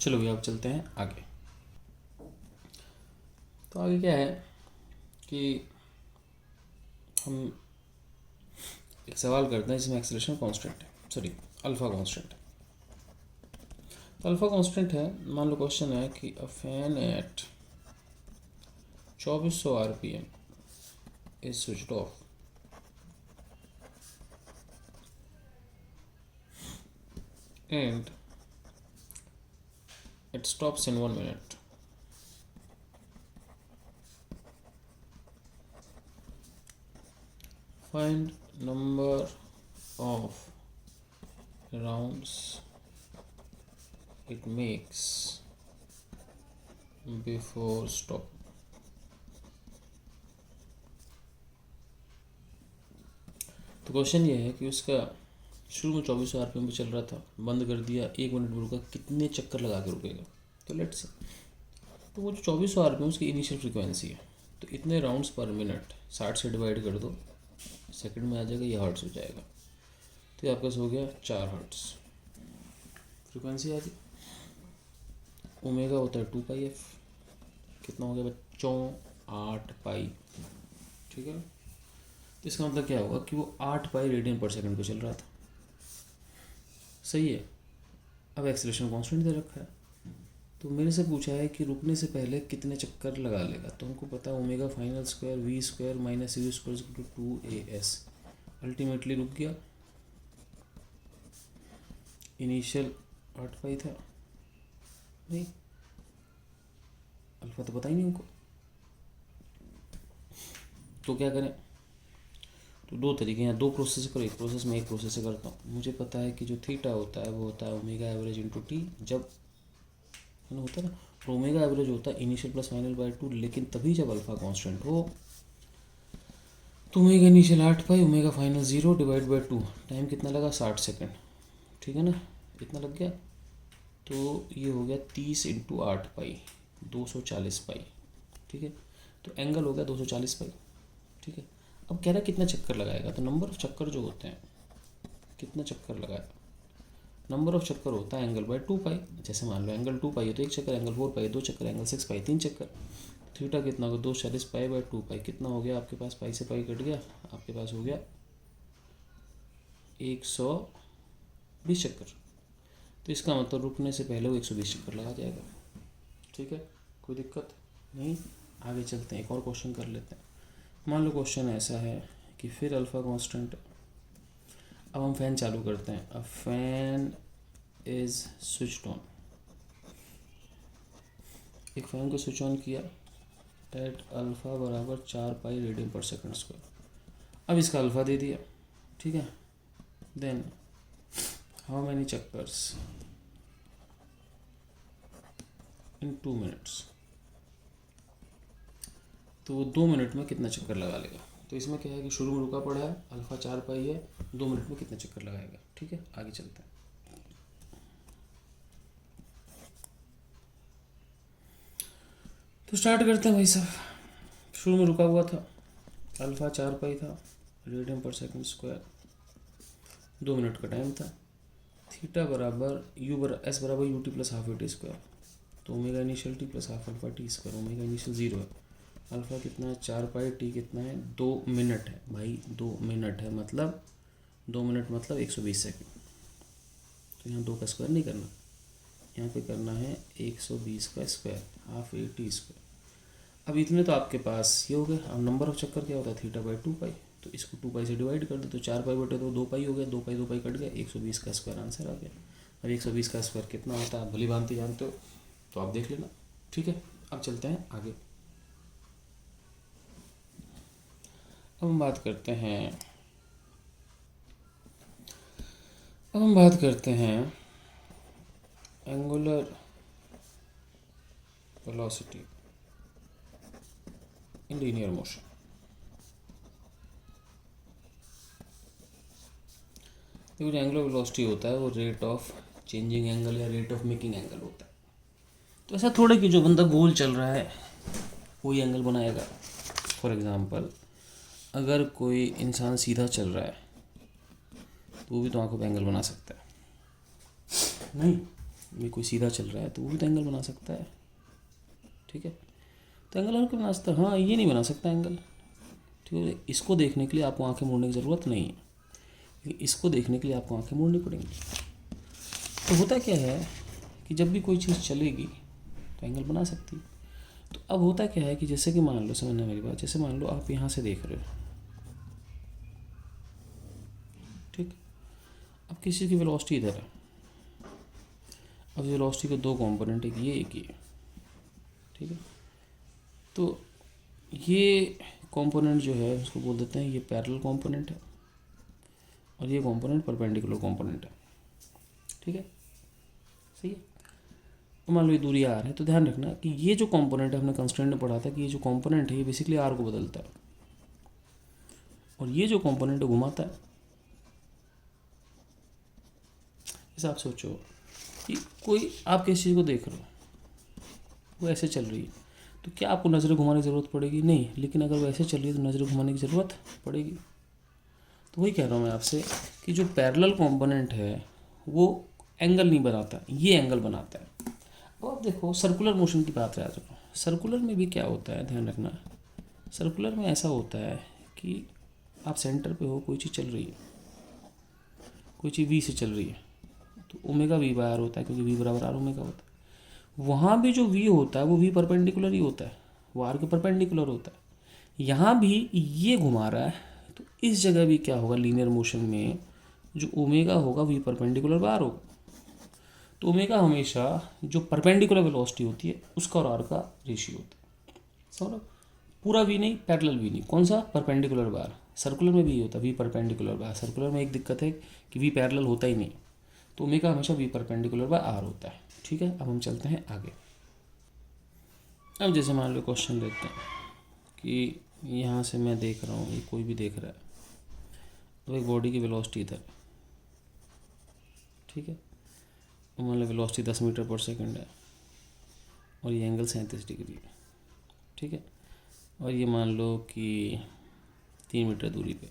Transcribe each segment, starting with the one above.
चलो भैया अब चलते हैं आगे। तो आगे क्या है कि हम एक सवाल करते हैं जिसमें एक्सेलरेशन कांस्टेंट है, सॉरी अल्फा कांस्टेंट है। तो अल्फा कांस्टेंट है, मान लो क्वेश्चन है कि a fan at 2400 RPM is switched off and it stops in 1 minute. Find number of rounds it makes before stop. तो क्वेश्चन ये है कि उसका शुरू में 2400 आरपीएम पे चल रहा था, बंद कर दिया, 1 मिनट में रुका, कितने चक्कर लगा के रुकेगा। तो लेट्स से तो वो जो 2400 आरपीएम उसकी इनिशियल फ्रीक्वेंसी है, तो इतने राउंड्स पर मिनट 60 से डिवाइड कर दो, सेकंड में आ जाएगा, ये हर्ट्स हो जाएगा। तो ये आपका हो गया 4 हर्ट्स फ्रीक्वेंसी आ गई। ओमेगा होता है 2πf, कितना हो गया बच्चों 8 पाई, ठीक है। तो इसका मतलब क्या होगा कि वो 8 पाई रेडियन पर सेकंड पे चल रहा था, सही है। अब एक्सेलरेशन कांस्टेंट दे रखा है, तो मेरे से पूछा है कि रुकने से पहले कितने चक्कर लगा लेगा। तो हमको पता है omega final square v square minus u square 2as। Ultimately रुक गया, इनिशियल 8 पाई था, नहीं अल्फा तो पता ही नहीं हमको। तो क्या करें, तो दो तरीके हैं, दो प्रोसेस करो, एक प्रोसेस में एक प्रोसेस से करता हूँ। मुझे पता है कि जो थीटा होता है वो होता है ओमेगा एवरेज इंटू टी, जब है ना होता है ना, और ओमेगा एवरेज होता है इनिशियल प्लस फाइनल बाय 2, लेकिन तभी जब अल्फा कांस्टेंट हो। तो omega initial 8 pi, omega final 0 divide by 2, time कितना लगा 60 सेकेंड, ठीक है ना, इतना लग गया। तो ये हो गया 30 इंटू 8 पाई 240 पाई, ठीक है। तो एंगल हो गया 240 पाई, ठीक है। अब कह रहा है कितना चक्कर लगाएगा, तो नंबर ऑफ चक्कर जो होते हैं, कितना चक्कर लगाएगा, नंबर ऑफ चक्कर होता है एंगल बाय 2 पाई। जैसे मान लो एंगल 2 पाई है तो एक चक्कर, एंगल 4 पाई 2 चक्कर, एंगल 6 पाई 3 चक्कर। थीटा कितना होगा 240 पाई बाय 2 पाई, कितना हो गया आपके पास, पाई से पाई कट गया, आपके पास हो गया 120 चक्कर। तो इसका मतलब रुकने से पहले वो 120 चक्कर लगा जाएगा, ठीक है, कोई दिक्कत नहीं। आगे चलते हैं, एक और क्वेश्चन कर लेते हैं। मान लो क्वेश्चन ऐसा है कि फिर अल्फा कांस्टेंट। अब हम फैन चालू करते हैं, a fan is switched on, एक फैन को स्विच ऑन किया एट अल्फा बराबर 4 पाई रेडियन पर सेकंड स्क्वायर। अब इसका अल्फा दे दिया, ठीक है। देन हाउ मैनी चक्कर्स इन 2 मिनट्स, तो वो 2 मिनट में कितना चक्कर लगा लेगा। तो इसमें क्या है कि शुरू में रुका पड़ा है, अल्फा 4 पाई है, 2 मिनट में कितना चक्कर लगाएगा, ठीक है। आगे चलते हैं। तो स्टार्ट करते हैं भाई साहब। शुरू में रुका हुआ था, अल्फा 4 पाई था, रेडियन पर सेकंड स्क्वायर, 2 मिनट का टाइम था। थीटा बराबर एस बराबर u t plus half a t square, तो omega initial t plus half alpha t square, omega initial 0 है, अल्फा कितना है 4 पाई, टी कितना है 2 मिनट है भाई, 2 मिनट है, मतलब 2 मिनट मतलब 120 सेकंड। तो यहाँ 2 का स्क्वायर नहीं करना, यहाँ पे करना है 120 का square, half a t square. अब इतने तो आपके पास ये हो गए। अब नंबर ऑफ चक्कर क्या होता है, थीटा बाई 2 पाई, तो इसको 2 पाई से डिवाइड कर दो, तो 4 पाई बटे 2 पाई हो गया, 2 पाई कट गया, 120 का स्क्वायर आंसर आ गया। अब 120 का स्क्वायर कितना होता है आप भली भांति जानते हो, तो आप देख लेना, ठीक है। अब चलते हैं आगे। अब हम बात करते हैं angular velocity in linear motion. देखो जो एंगुलर वेलोसिटी होता है वो रेट ऑफ चेंजिंग एंगल या रेट ऑफ मेकिंग एंगल होता है। तो ऐसा थोड़ा कि जो बंदा गोल चल रहा है वही एंगल बनाएगा। फॉर एग्जांपल अगर कोई इंसान सीधा चल रहा है तो वो भी तो आंखों पे एंगल बना सकता है, नहीं भी कोई सीधा चल रहा है तो वो भी तो एंगल बना सकता है, ठीक है। तो एंगल और क्यों बना सकता है? हाँ, ये नहीं बना सकता एंगल, ठीक है। इसको देखने के लिए आपको आंखें मोड़ने की ज़रूरत नहीं है, इसको देखने के लिए आपको आंखें मोड़नी पड़ेंगी। तो होता क्या है कि जब भी कोई चीज़ चलेगी तो एंगल बना सकती है। तो अब होता क्या है कि जैसे कि मान लो, समझना मेरी बात, जैसे मान लो आप यहाँ से देख रहे हो, ठीक। अब किसी की वेलोसिटी इधर है, अब वेलोसिटी के दो कंपोनेंट, एक ये एक ये, ठीक है। तो ये कंपोनेंट जो है उसको बोल देते हैं ये पैरेलल कंपोनेंट है, और ये कंपोनेंट परपेंडिकुलर कंपोनेंट है, ठीक है, सही है। तो मान लो ये दूरी आर है, तो ध्यान रखना कि ये जो कंपोनेंट है, हमने कंस्ट्रेंट में पढ़ा था कि ये जो कंपोनेंट है ये बेसिकली आर को बदलता है, और ये जो कंपोनेंट है घुमाता है। जैसे आप सोचो कि कोई आप किसी चीज़ को देख रहे हो, वो ऐसे चल रही है, तो क्या आपको नज़रें घुमाने की ज़रूरत पड़ेगी? नहीं। लेकिन अगर वो ऐसे चल रही है तो नज़रें घुमाने की ज़रूरत पड़ेगी। तो वही कह रहा हूँ मैं आपसे कि जो पैरेलल कंपोनेंट है वो एंगल नहीं बनाता, ये एंगल बनाता है। अब आप देखो सर्कुलर मोशन की बात है, आ जाओ। सर्कुलर में भी क्या होता है, ध्यान रखना। सर्कुलर में ऐसा होता है कि आप सेंटर पे हो, कोई चीज़ चल रही है, कोई चीज़ वी से चल रही है, तो ओमेगा वी बाय आर होता है, क्योंकि वी बराबर आर ओमेगा होता है। वहाँ भी जो वी होता है वो वी परपेंडिकुलर ही होता है, वो आर के परपेंडिकुलर होता है। यहाँ भी ये घुमा रहा है, तो इस जगह भी क्या होगा, लीनियर मोशन में जो ओमेगा होगा वी परपेंडिकुलर बाय आर होगा। तो ओमेगा हमेशा जो परपेंडिकुलर वेलोसिटी होती है उसका और आर का रेशियो होता है, समझ। पूरा वी नहीं, पैरेलल वी नहीं, कौन सा, परपेंडिकुलर बार। सर्कुलर में भी होता है वी परपेंडिकुलर बार। सर्कुलर में एक दिक्कत है कि वी पैरेलल होता ही नहीं, तो ओमेगा हमेशा वी परपेंडिकुलर बाय आर होता है, ठीक है। अब हम चलते हैं आगे। अब जैसे मान लो क्वेश्चन लेते हैं कि यहाँ से मैं देख रहा हूँ, ये कोई भी देख रहा है, तो एक बॉडी की वेलोसिटी इधर, ठीक है। मान लो वेलोसिटी 10 मीटर पर सेकंड है, और ये एंगल 37 डिग्री है, ठीक है। और ये मान लो कि 3 मीटर दूरी पे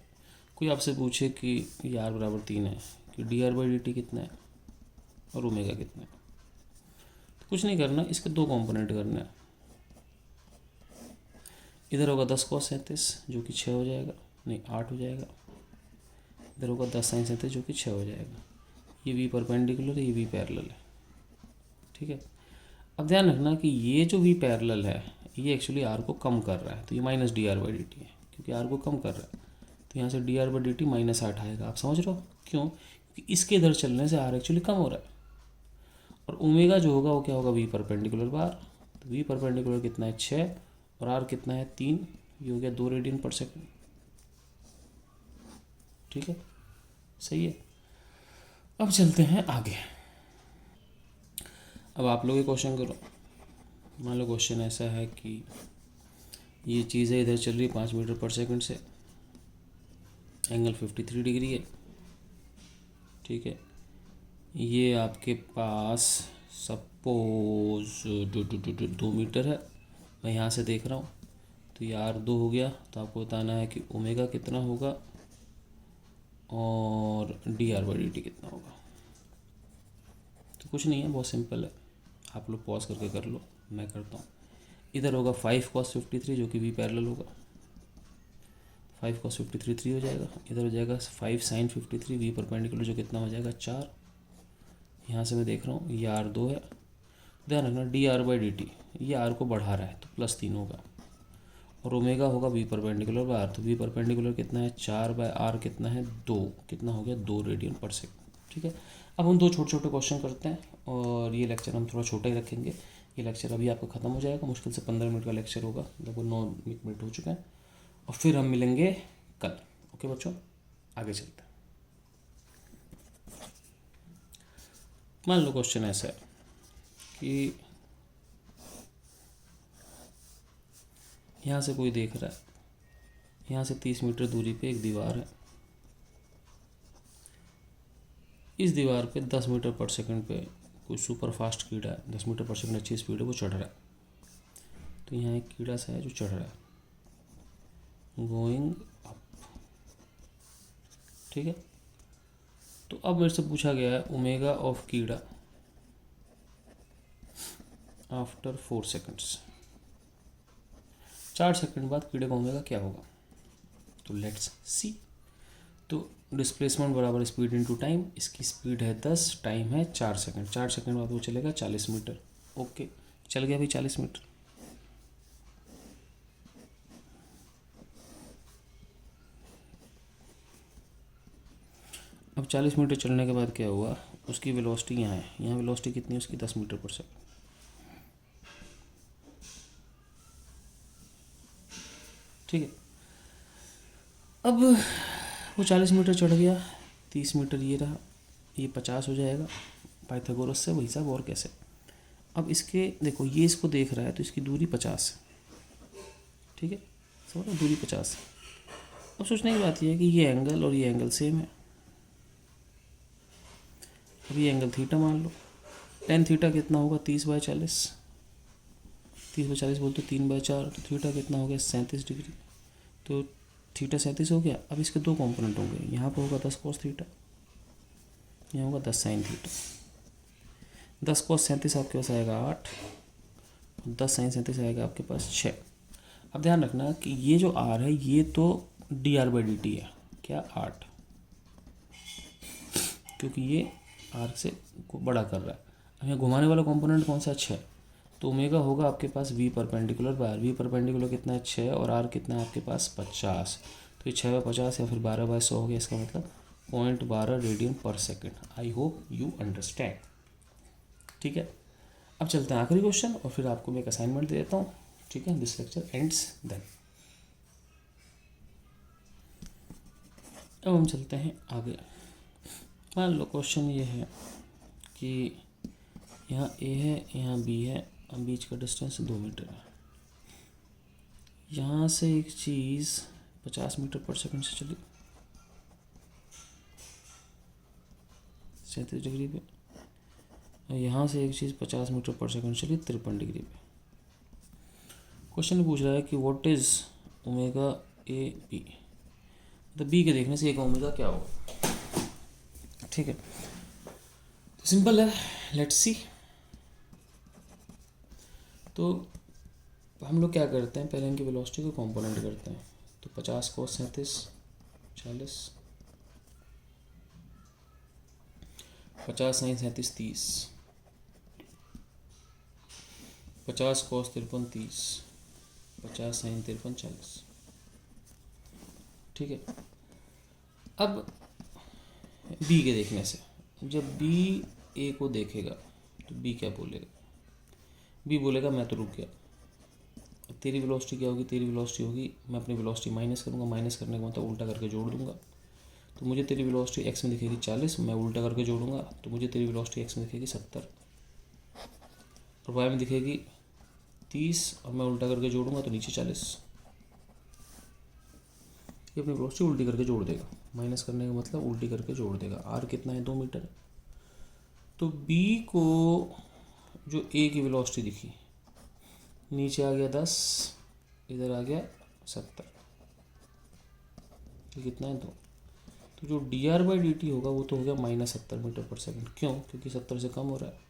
कोई आपसे पूछे कि ये आर बराबर 3 है, कि D R by D T कितना है और ओमेगा कितना है, तो कुछ नहीं करना, इसके दो कंपोनेंट करना है। इधर होगा 10 cos 37 जो कि 6 हो जाएगा, नहीं 8 हो जाएगा। इधर होगा 10 sin 37 जो कि 6 हो जाएगा। ये वी परपेंडिकुलर है, ये वी पैरेलल है, ठीक है। अब ध्यान रखना कि ये जो वी पैरेलल है ये एक्चुअली आर को कम कर रहा है, तो ये minus D R by D T है, क्योंकि आर को कम कर रहा है। तो यहाँ से D R by D T -8 आएगा। आप समझ रहे हो क्यों? क्योंकि इसके इधर चलने से आर एक्चुअली कम हो रहा है, और ओमेगा जो होगा वो क्या होगा, वी परपेंडिकुलर बार। तो वी परपेंडिकुलर कितना है, 6, और आर कितना है, 3। ये हो गया 2 रेडियन पर सेकेंड, ठीक है, सही है। अब चलते हैं आगे। अब आप लोग ये क्वेश्चन करो। मान लो क्वेश्चन ऐसा है कि ये चीज़ है इधर चल रही है 5 मीटर पर सेकंड से, एंगल 53 डिग्री है, ठीक है। ये आपके पास सपोज 2 मीटर है, मैं यहाँ से देख रहा हूँ, तो ये आर 2 हो गया। तो आपको बताना है कि ओमेगा कितना होगा और D R by D T कितना होगा। तो कुछ नहीं है, बहुत सिंपल है, आप लोग पॉज करके कर लो, मैं करता हूँ। इधर होगा 5 cos 53 जो कि वी पैरेलल होगा, 5 cos 53 3 हो जाएगा। इधर हो जाएगा 5 sin 53 वी परपेंडिकुलर जो कितना हो जाएगा 4। यहाँ से मैं देख रहा हूँ ये आर 2 है। ध्यान रखना D R by D T, ये आर को बढ़ा रहा है तो +3 होगा, और ओमेगा होगा वी परपेंडिकुलर बाय आर। तो वी परपेंडिकुलर कितना है, 4 बाय आर कितना है, 2, कितना हो गया 2 रेडियन पर सेकंड, ठीक है। अब हम दो छोटे छोटे क्वेश्चन करते हैं, और ये लेक्चर हम थोड़ा छोटा ही रखेंगे। ये लेक्चर अभी आपका ख़त्म हो जाएगा, मुश्किल से 15 मिनट का लेक्चर होगा, लगभग 9 मिनट हो चुके हैं, और फिर हम मिलेंगे कल। ओके बच्चों, आगे चलते हैं। मान लो क्वेश्चन ऐसा है कि यहाँ से कोई देख रहा है, यहाँ से 30 मीटर दूरी पे एक दीवार है, इस दीवार पे 10 मीटर पर सेकंड पे कोई सुपर फास्ट कीड़ा है, 10 मीटर पर सेकंड अच्छी स्पीड है, वो चढ़ रहा है। तो यहाँ एक कीड़ा सा है जो चढ़ रहा है, गोइंग अप, ठीक है। तो अब मेरे से पूछा गया है ओमेगा ऑफ कीड़ा आफ्टर 4 सेकेंड्स, 4 सेकंड बाद पीरियड ओमेगा क्या होगा, तो लेट्स सी। तो डिस्प्लेसमेंट बराबर स्पीड इनटू टाइम, इसकी स्पीड है 10, टाइम है 4 सेकंड, 4 सेकंड बाद वो चलेगा 40 मीटर। ओके, चल गया भाई 40 मीटर। अब 40 मीटर चलने के बाद क्या हुआ, उसकी वेलोसिटी यहाँ है, यहाँ वेलोसिटी कितनी है उसकी 10 मीटर पर सेकंड। ठीक है, अब वो 40 मीटर चढ़ गया, 30 मीटर ये रहा, ये 50 हो जाएगा पाइथागोरस से वही साहब, और कैसे। अब इसके देखो, ये इसको देख रहा है तो इसकी दूरी 50 है, ठीक है, समझ लो दूरी 50 है। अब सोचने की बात यह है कि ये एंगल और ये एंगल सेम है। अब ये एंगल थीटा मान लो, टेन थीटा कितना होगा 30/40, 30/40 बोलते 3/4, तो थीटा कितना हो गया 37 डिग्री। तो थीटा 37 हो गया। अब इसके दो कंपोनेंट होंगे, यहाँ पर होगा 10 cos थीटा, यहाँ होगा 10 sin थीटा। 10 cos 37 आपके पास आएगा 8, 10 sin 37 आएगा आपके पास 6। अब ध्यान रखना कि ये जो r है ये तो dr/dt है, क्या 8, क्योंकि ये r से को बड़ा कर रहा है। अब यहाँ घुमाने वाला कंपोनेंट कौन सा है 6, तो ओमेगा होगा आपके पास v perpendicular by r, v perpendicular कितना है 6 और r कितना है आपके पास 50, तो ये 6/50 या फिर 12/100 हो गया, इसका मतलब 0.12 रेडियन पर second. I hope you understand. ठीक है, अब चलते हैं आखिरी क्वेश्चन और फिर आपको मैं एक असाइनमेंट दे देता हूँ। ठीक है, दिस लेक्चर एंड्स देन। अब हम चलते हैं आगे। मान लो क्वेश्चन ये है कि यहाँ ए है, यहाँ बी है, अब बीच का डिस्टेंस 2 मीटर है। यहाँ से एक चीज़ 50 मीटर पर सेकंड से चली 37 डिग्री पे, और यहाँ से एक चीज़ 50 मीटर पर सेकंड चली 53 डिग्री पे। क्वेश्चन पूछ रहा है कि what is omega A B, तो बी के देखने से एक ओमेगा क्या होगा। ठीक है, तो सिंपल है, लेट्स सी। तो हम लोग क्या करते हैं, पहले इनकी वेलोसिटी को कंपोनेंट करते हैं। तो 50 cos 37 40, 50 sin 37 30, 50 cos 53 30, 50 sin 53 40। ठीक है, अब बी के देखने से, जब बी ए को देखेगा तो बी क्या बोलेगा, बी बोलेगा मैं तो रुक गया। तेरी वेलोसिटी क्या होगी, तेरी वेलोसिटी होगी, मैं अपनी वेलोसिटी माइनस करूँगा, माइनस करने का मतलब उल्टा करके जोड़ दूंगा। तो मुझे तेरी वेलोसिटी एक्स में दिखेगी 40, मैं उल्टा करके जोड़ूंगा तो मुझे तेरी वेलोसिटी एक्स में दिखेगी 70, और वाई में दिखेगी 30 और मैं उल्टा करके जोड़ूंगा तो नीचे 40। ये अपनी वेलोसिटी उल्टी करके जोड़ देगा, माइनस करने का मतलब उल्टी करके जोड़ देगा। आर कितना है 2 मीटर। तो बी को जो ए की वेलोसिटी दिखी, नीचे आ गया 10, इधर आ गया 70, ये कितना है 2। तो जो dr/dt होगा वो तो हो गया -70 मीटर पर सेकंड। क्यों, क्योंकि 70 से कम हो रहा है।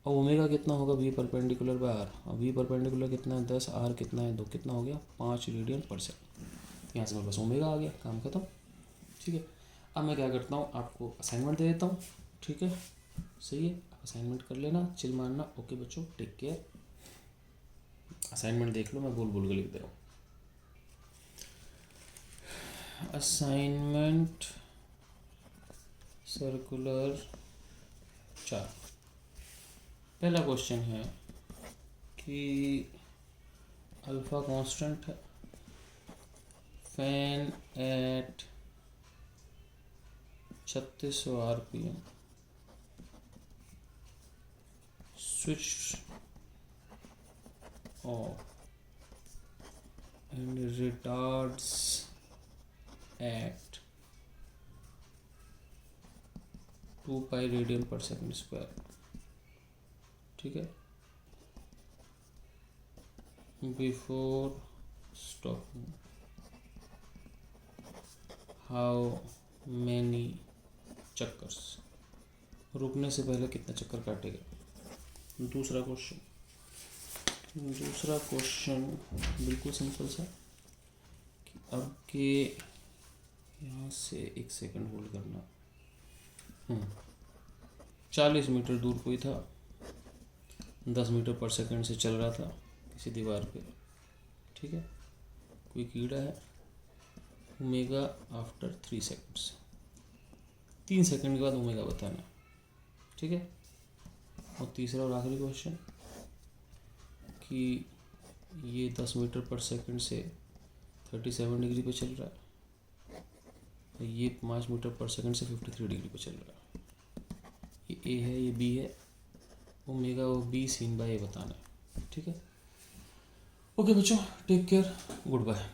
और ओमेगा कितना होगा v परपेंडिकुलर बाय r, और v परपेंडिकुलर कितना है 10, r कितना है 2, कितना हो गया 5 रेडियन पर सेकंड। यहाँ से मेरे पास ओमेगा आ गया, काम खत्म। ठीक है, अब मैं क्या करता हूँ, आपको असाइनमेंट दे देता हूँ। ठीक है, सही है, असाइनमेंट कर लेना, चिल मारना। ओके बच्चों, टेक केयर। असाइनमेंट देख लो, मैं बोल बोल के लिख दे रहा हूँ। Assignment circular 4। पहला क्वेश्चन है कि अल्फा कांस्टेंट है, fan at 3600 RPM, switch off and retards at 2 pi radian पर सेकंड स्क्वायर। ठीक है, बिफोर स्टॉपिंग हाउ मैनी चक्कर्स, रुकने से पहले कितना चक्कर काटेगा। दूसरा क्वेश्चन बिल्कुल सिंपल सा कि अब के यहाँ से 1 सेकंड होल्ड करना। 40 मीटर दूर कोई था, 10 मीटर पर सेकंड से चल रहा था किसी दीवार पे, ठीक है। कोई कीड़ा है, ओमेगा आफ्टर 3 सेकंड्स, 3 सेकंड के बाद ओमेगा बताना, ठीक है। और तीसरा और आखिरी क्वेश्चन कि ये 10 मीटर पर सेकंड से 37 डिग्री पे चल रहा है, ये 5 मीटर पर सेकंड से 53 डिग्री पे चल रहा है। ये ए है, ये बी है, ओमेगा और बी सीन बाय ए बताना है, ठीक है। ओके बच्चों, टेक केयर, गुड बाय।